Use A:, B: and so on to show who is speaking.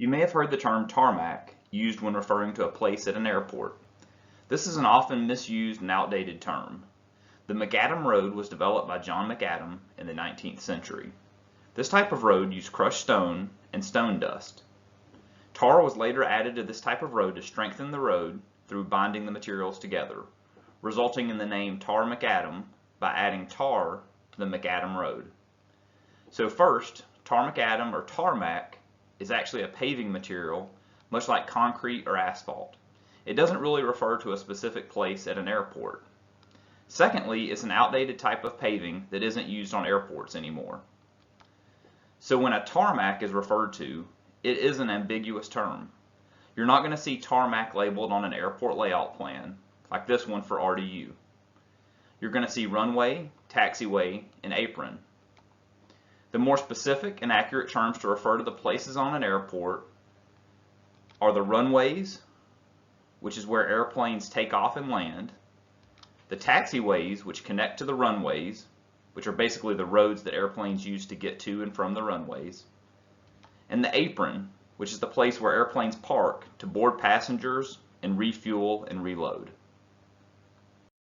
A: You may have heard the term tarmac used when referring to a place at an airport. This is an often misused and outdated term. The macadam road was developed by John McAdam in the 19th century. This type of road used crushed stone and stone dust. Tar was later added to this type of road to strengthen the road through binding the materials together, resulting in the name Tarmacadam by adding tar to the macadam road. So first, tarmacadam or tarmac is actually a paving material, much like concrete or asphalt. It doesn't really refer to a specific place at an airport. Secondly, it's an outdated type of paving that isn't used on airports anymore. So when a tarmac is referred to, it is an ambiguous term. You're not going to see tarmac labeled on an airport layout plan, like this one for RDU. You're going to see runway, taxiway, and apron. The more specific and accurate terms to refer to the places on an airport are the runways, which is where airplanes take off and land, the taxiways, which connect to the runways, which are basically the roads that airplanes use to get to and from the runways, and the apron, which is the place where airplanes park to board passengers and refuel and reload.